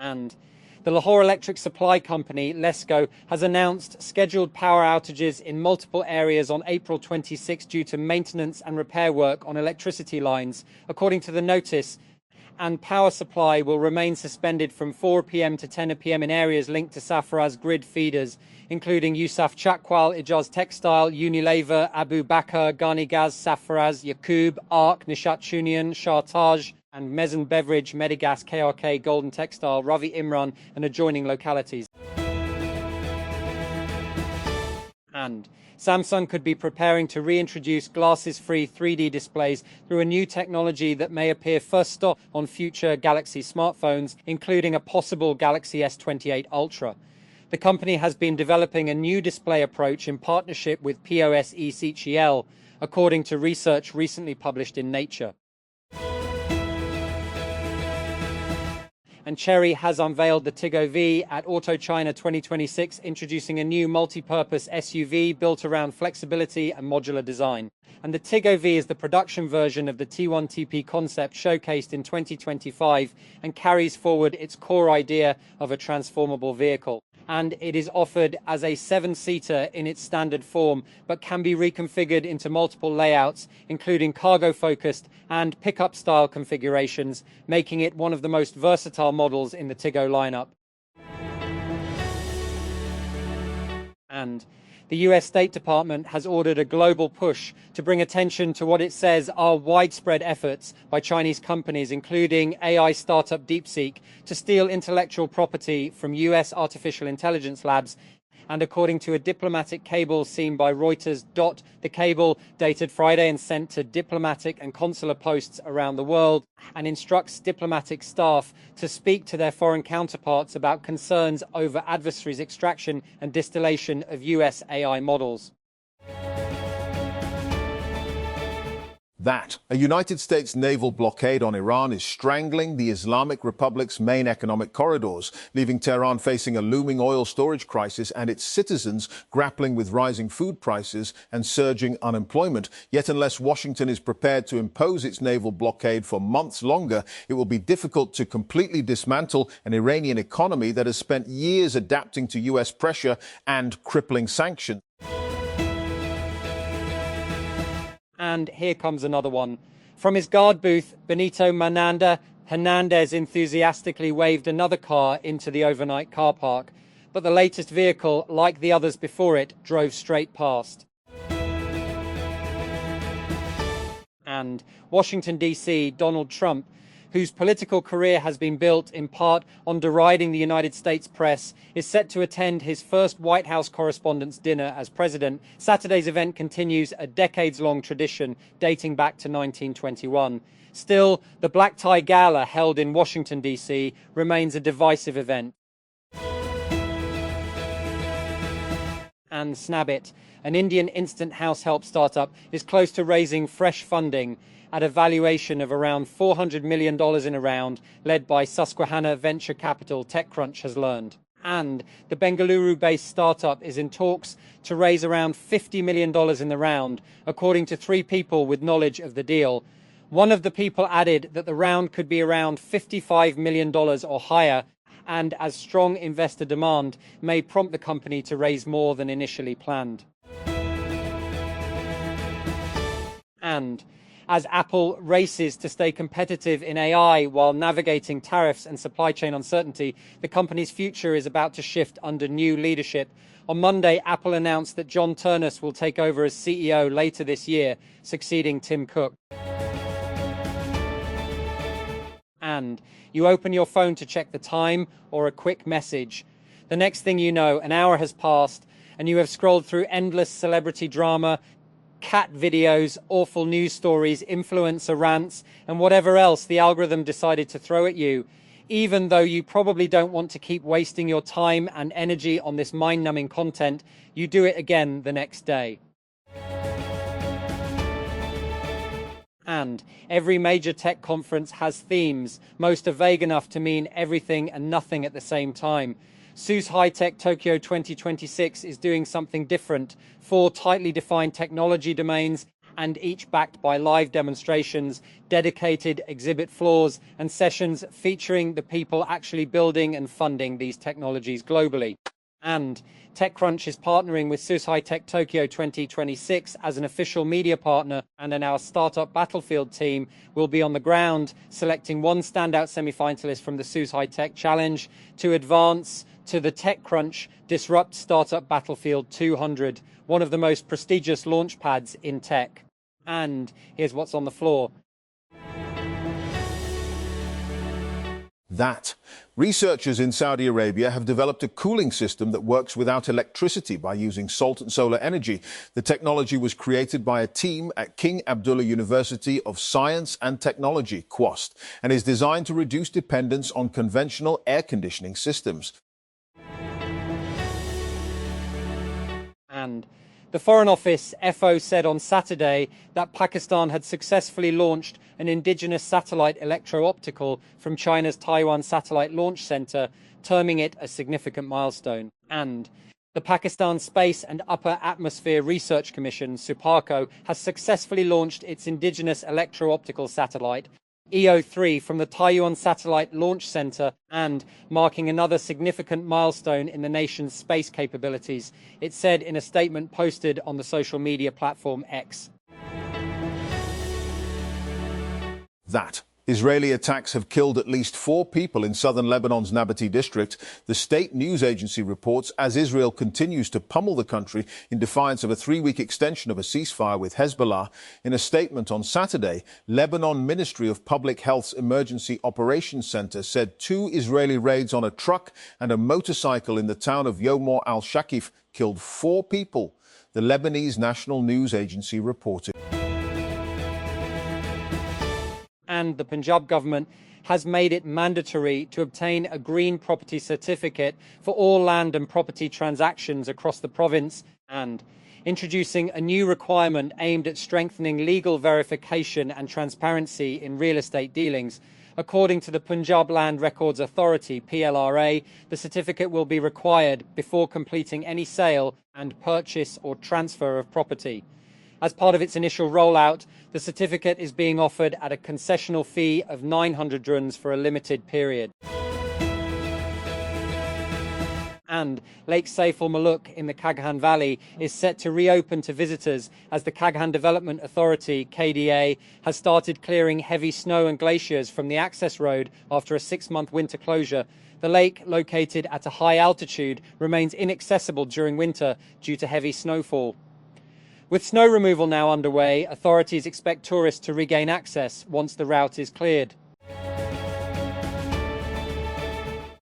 And the Lahore Electric Supply Company, LESCO, has announced scheduled power outages in multiple areas on April 26 due to maintenance and repair work on electricity lines. According to the notice, and power supply will remain suspended from 4 p.m. to 10 p.m. in areas linked to Safaraz grid feeders, including Yusuf Chakwal, Ijaz Textile, Unilever, Abu Bakr, Ghani Gaz, Safaraz, Yaqub, Arc, Nishat Shunion, Shah Taj, and Mezan Beverage, Medigas, KRK, Golden Textile, Ravi Imran, and adjoining localities. And Samsung could be preparing to reintroduce glasses-free 3D displays through a new technology that may appear first stop on future Galaxy smartphones, including a possible Galaxy S28 Ultra. The company has been developing a new display approach in partnership with POSE-CHEL, according to research recently published in Nature. And Chery has unveiled the Tiggo V at Auto China 2026, introducing a new multi-purpose SUV built around flexibility and modular design. And the Tiggo V is the production version of the T1TP concept showcased in 2025 and carries forward its core idea of a transformable vehicle. And it is offered as a 7-seater in its standard form, but can be reconfigured into multiple layouts, including cargo-focused and pickup-style configurations, making it one of the most versatile models in the Tiggo lineup. And the US State Department has ordered a global push to bring attention to what it says are widespread efforts by Chinese companies, including AI startup DeepSeek, to steal intellectual property from US artificial intelligence labs. And according to a diplomatic cable seen by Reuters, the cable, dated Friday and sent to diplomatic and consular posts around the world, and instructs diplomatic staff to speak to their foreign counterparts about concerns over adversaries' extraction and distillation of US AI models. A United States naval blockade on Iran is strangling the Islamic Republic's main economic corridors, leaving Tehran facing a looming oil storage crisis and its citizens grappling with rising food prices and surging unemployment. Yet unless Washington is prepared to impose its naval blockade for months longer, it will be difficult to completely dismantle an Iranian economy that has spent years adapting to US pressure and crippling sanctions. And here comes another one. From his guard booth, Benito Hernandez enthusiastically waved another car into the overnight car park, but the latest vehicle, like the others before it, drove straight past. And Washington, D.C., Donald Trump, whose political career has been built in part on deriding the United States press, is set to attend his first White House Correspondents' Dinner as president. Saturday's event continues a decades-long tradition dating back to 1921. Still, the black tie gala held in Washington, D.C. remains a divisive event. And Snabbit, an Indian instant house help startup, is close to raising fresh funding at a valuation of around $400 million in a round, led by Susquehanna Venture Capital, TechCrunch has learned. And the Bengaluru-based startup is in talks to raise around $50 million in the round, according to 3 people with knowledge of the deal. One of the people added that the round could be around $55 million or higher, and as strong investor demand may prompt the company to raise more than initially planned. And as Apple races to stay competitive in AI while navigating tariffs and supply chain uncertainty, the company's future is about to shift under new leadership. On Monday, Apple announced that John Ternus will take over as CEO later this year, succeeding Tim Cook. And you open your phone to check the time or a quick message. The next thing you know, an hour has passed and you have scrolled through endless celebrity drama, cat videos, awful news stories, influencer rants, and whatever else the algorithm decided to throw at you. Even though you probably don't want to keep wasting your time and energy on this mind-numbing content, you do it again the next day. And every major tech conference has themes. Most are vague enough to mean everything and nothing at the same time. SUSE High-Tech Tokyo 2026 is doing something different. 4 tightly defined technology domains and each backed by live demonstrations, dedicated exhibit floors, and sessions featuring the people actually building and funding these technologies globally. And TechCrunch is partnering with Sushai Tech Tokyo 2026 as an official media partner, and then our startup Battlefield team will be on the ground selecting one standout semi-finalist from the Sushai Tech Challenge to advance to the TechCrunch Disrupt Startup Battlefield 200, one of the most prestigious launch pads in tech. And here's what's on the floor. That. Researchers in Saudi Arabia have developed a cooling system that works without electricity by using salt and solar energy. The technology was created by a team at King Abdullah University of Science and Technology, QUAST, and is designed to reduce dependence on conventional air conditioning systems. And the Foreign Office FO said on Saturday that Pakistan had successfully launched an indigenous satellite electro-optical from China's Taiwan Satellite Launch Center, terming it a significant milestone. And the Pakistan Space and Upper Atmosphere Research Commission, SUPARCO, has successfully launched its indigenous electro-optical satellite, EO3, from the Taiwan Satellite Launch Center, and marking another significant milestone in the nation's space capabilities, it said in a statement posted on the social media platform X. That. Israeli attacks have killed at least 4 people in southern Lebanon's Nabatea district. The state news agency reports as Israel continues to pummel the country in defiance of a 3-week extension of a ceasefire with Hezbollah. In a statement on Saturday, Lebanon Ministry of Public Health's Emergency Operations Center said 2 Israeli raids on a truck and a motorcycle in the town of Yomor al-Shakif killed 4 people. The Lebanese national news agency reported. And the Punjab government has made it mandatory to obtain a green property certificate for all land and property transactions across the province, and introducing a new requirement aimed at strengthening legal verification and transparency in real estate dealings. According to the Punjab Land Records Authority, PLRA, the certificate will be required before completing any sale and purchase or transfer of property. As part of its initial rollout, the certificate is being offered at a concessional fee of 900 dirhams for a limited period. And Lake Saif al-Muluk in the Kaghan Valley is set to reopen to visitors as the Kaghan Development Authority, KDA, has started clearing heavy snow and glaciers from the access road after a 6-month winter closure. The lake, located at a high altitude, remains inaccessible during winter due to heavy snowfall. With snow removal now underway, authorities expect tourists to regain access once the route is cleared.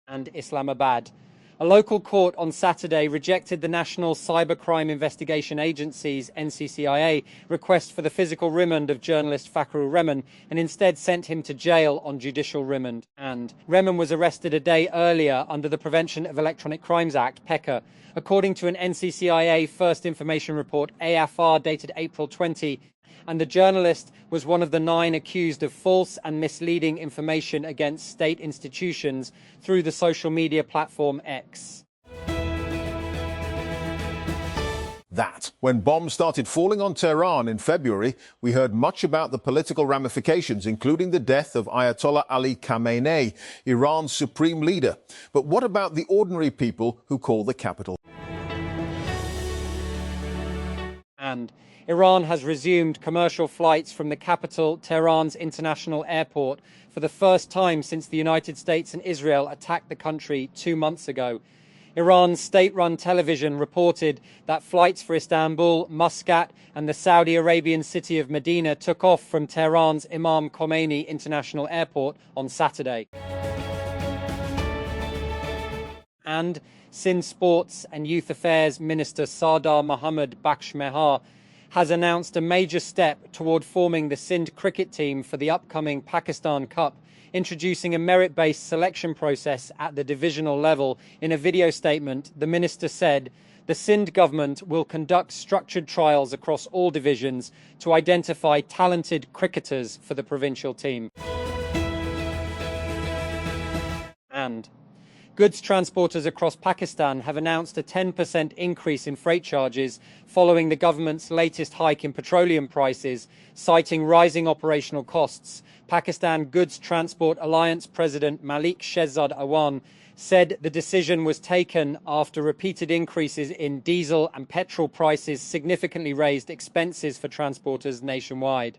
And Islamabad. A local court on Saturday rejected the National Cybercrime Investigation Agency's NCCIA request for the physical remand of journalist Fakhru Rehman and instead sent him to jail on judicial remand. And Rehman was arrested a day earlier under the Prevention of Electronic Crimes Act, PECA. According to an NCCIA First Information Report, AFR, dated April 20, and the journalist was one of the 9 accused of false and misleading information against state institutions through the social media platform X. That. When bombs started falling on Tehran in February, we heard much about the political ramifications, including the death of Ayatollah Ali Khamenei, Iran's supreme leader. But what about the ordinary people who call the capital? And Iran has resumed commercial flights from the capital, Tehran's international airport, for the first time since the United States and Israel attacked the country 2 months ago. Iran's state-run television reported that flights for Istanbul, Muscat, and the Saudi Arabian city of Medina took off from Tehran's Imam Khomeini International Airport on Saturday. And Sindh Sports and Youth Affairs Minister Sardar Mohammad Bakhsh Mehar has announced a major step toward forming the Sindh cricket team for the upcoming Pakistan Cup, introducing a merit-based selection process at the divisional level. In a video statement, the minister said, "The Sindh government will conduct structured trials across all divisions to identify talented cricketers for the provincial team." And Goods transporters across Pakistan have announced a 10% increase in freight charges following the government's latest hike in petroleum prices, citing rising operational costs. Pakistan Goods Transport Alliance President Malik Shehzad Awan said the decision was taken after repeated increases in diesel and petrol prices significantly raised expenses for transporters nationwide.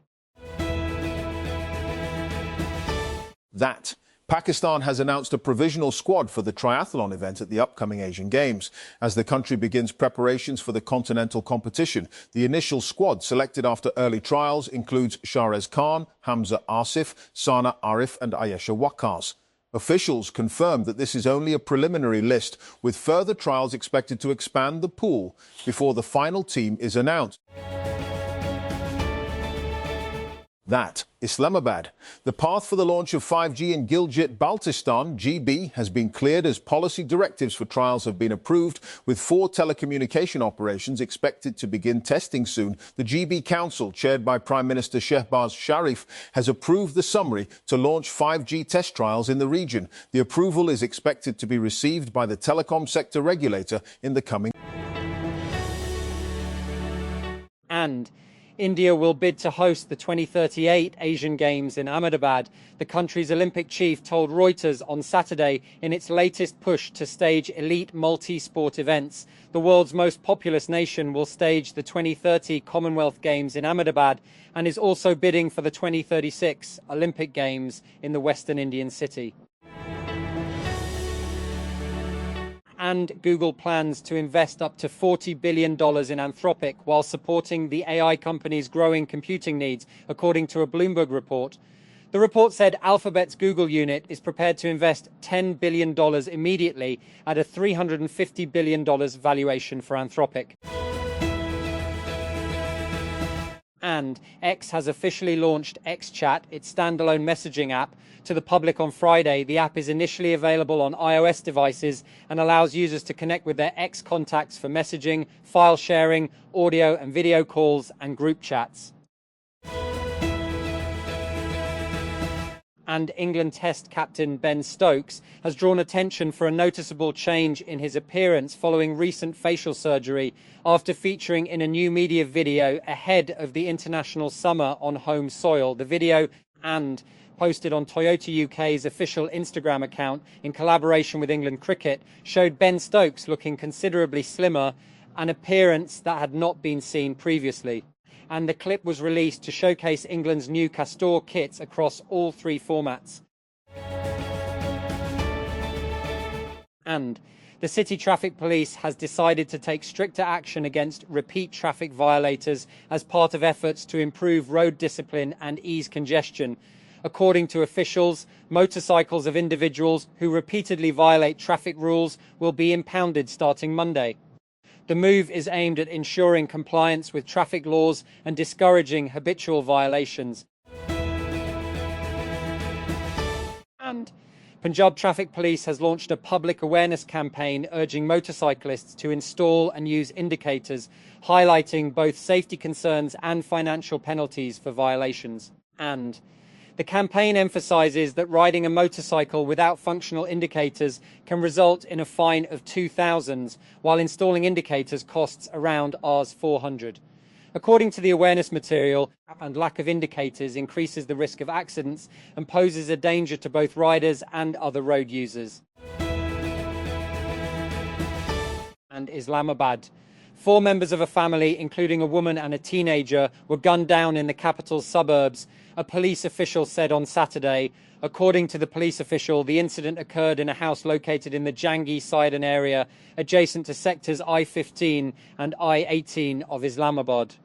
Pakistan has announced a provisional squad for the triathlon event at the upcoming Asian Games. As the country begins preparations for the continental competition, the initial squad, selected after early trials, includes Shahrez Khan, Hamza Asif, Sana Arif and Ayesha Waqas. Officials confirmed that this is only a preliminary list, with further trials expected to expand the pool before the final team is announced. Islamabad. The path for the launch of 5G in Gilgit-Baltistan, GB, has been cleared as policy directives for trials have been approved, with 4 telecommunication operations expected to begin testing soon. The GB Council, chaired by Prime Minister Shehbaz Sharif, has approved the summary to launch 5G test trials in the region. The approval is expected to be received by the telecom sector regulator in the coming. And India will bid to host the 2038 Asian Games in Ahmedabad. The country's Olympic chief told Reuters on Saturday in its latest push to stage elite multi-sport events. The world's most populous nation will stage the 2030 Commonwealth Games in Ahmedabad and is also bidding for the 2036 Olympic Games in the Western Indian city. And Google plans to invest up to $40 billion in Anthropic while supporting the AI company's growing computing needs, according to a Bloomberg report. The report said Alphabet's Google unit is prepared to invest $10 billion immediately at a $350 billion valuation for Anthropic. And X has officially launched XChat, its standalone messaging app, to the public on Friday. The app is initially available on iOS devices and allows users to connect with their X contacts for messaging, file sharing, audio and video calls, and group chats. And England Test captain Ben Stokes has drawn attention for a noticeable change in his appearance following recent facial surgery after featuring in a new media video ahead of the international summer on home soil. The video, and posted on Toyota UK's official Instagram account in collaboration with England Cricket, showed Ben Stokes looking considerably slimmer, an appearance that had not been seen previously. And the clip was released to showcase England's new Castor kits across all 3 formats. And the City Traffic Police has decided to take stricter action against repeat traffic violators as part of efforts to improve road discipline and ease congestion. According to officials, motorcycles of individuals who repeatedly violate traffic rules will be impounded starting Monday. The move is aimed at ensuring compliance with traffic laws and discouraging habitual violations. And Punjab Traffic Police has launched a public awareness campaign urging motorcyclists to install and use indicators, highlighting both safety concerns and financial penalties for violations. And the campaign emphasises that riding a motorcycle without functional indicators can result in a fine of £2,000, while installing indicators costs around Rs 400. According to the awareness material, and lack of indicators increases the risk of accidents and poses a danger to both riders and other road users. And Islamabad. 4 members of a family, including a woman and a teenager, were gunned down in the capital's suburbs, a police official said on Saturday. According to the police official, the incident occurred in a house located in the Jangi-Sidon area, adjacent to sectors I-15 and I-18 of Islamabad.